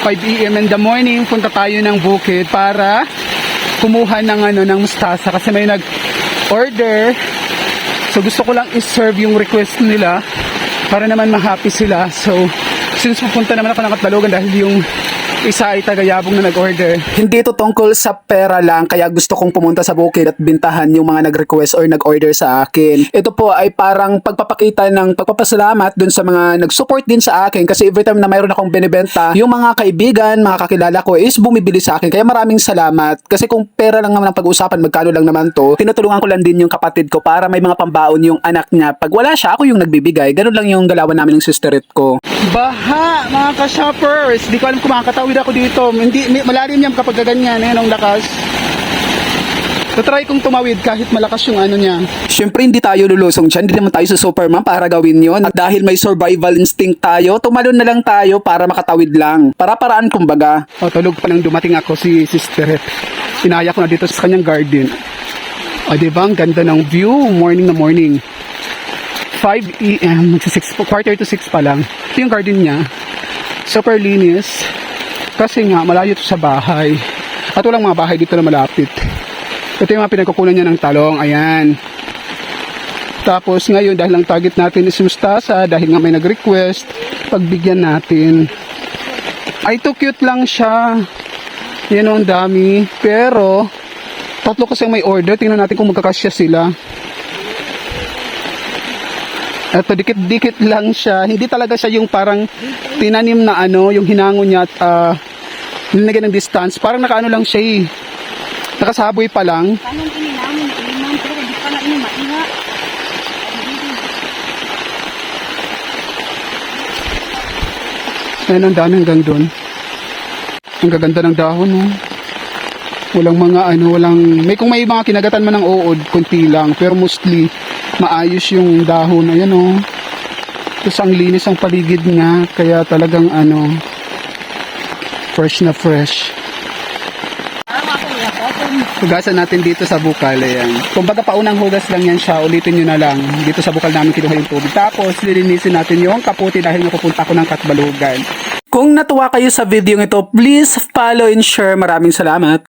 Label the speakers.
Speaker 1: 5 AM in the morning, punta tayo ng bukid para kumuha ng mustasa kasi may nag-order. So gusto ko lang i-serve yung request nila para naman ma-happy sila. So since pupunta naman ako ng Katbalogan dahil yung isa ay tagayabong na nag-order. Hindi ito tungkol sa pera lang, kaya gusto kong pumunta sa bukid at bintahan yung mga nag-request or nag-order sa akin. Ito po ay parang pagpapakita ng pagpapasalamat dun sa mga nag-support din sa akin kasi every time na mayroon akong binibenta, yung mga kaibigan, mga kakilala ko is bumibili sa akin. Kaya maraming salamat. Kasi kung pera lang naman ang pag-usapan, magkano lang naman to, tinutulungan ko lang din yung kapatid ko para may mga pambaon yung anak niya. Pag wala siya, ako yung nagbibigay. Ganun lang yung galawan namin ng sisterit ko. Baha, mga ka-shoppers! Di ko alam kung makakatawid ako dito. Hindi, malalim yan kapag ganyan, ang lakas. Try kong tumawid kahit malakas yung niya. Siyempre hindi tayo lulusong dyan. Hindi naman tayo sa Superman para gawin yon. At dahil may survival instinct tayo, tumalon na lang tayo para makatawid lang. Para-paraan kumbaga. Tulog pa nang dumating ako si Sister. Inaya ko na dito sa kanyang garden. Diba? Ang ganda ng view. Morning na morning. 5 AM, quarter to 6 pa lang. Ito yung garden niya. Super linis. Kasi nga, malayo ito sa bahay. At walang mga bahay dito na malapit. Ito yung mga pinagkukunan niya ng talong. Ayan. Tapos ngayon, dahil ang target natin is mustasa, dahil nga may nag-request, pagbigyan natin. Ay, ito cute lang siya. Yan ang dami. Pero, tatlo kasi may order. Tingnan natin kung magkakasya sila. Ito, dikit-dikit lang siya. Hindi talaga siya yung parang tinanim na yung hinango niya at nilagyan ng distance. Parang nakaano lang siya nakasaboy pa lang.
Speaker 2: Anong ininamon na iman, pero hindi pa na inimaiha.
Speaker 1: Ayan, ang dami hanggang doon. Ang gaganda ng dahon, Walang mga kung may mga kinagatan man ng uod, kunti lang. Pero mostly, maayos yung dahon. Ayan, Tapos ang linis ang paligid niya. Kaya talagang fresh na fresh. Hugasan natin dito sa bukal. Ayan. Kumbaga paunang hugas lang yan siya. Ulitin nyo na lang. Dito sa bukal namin kinuha yung tubig. Tapos lilinisin natin yung kaputi dahil napupunta ko ng Katbalogan. Kung natuwa kayo sa video ito, please follow and share. Maraming salamat.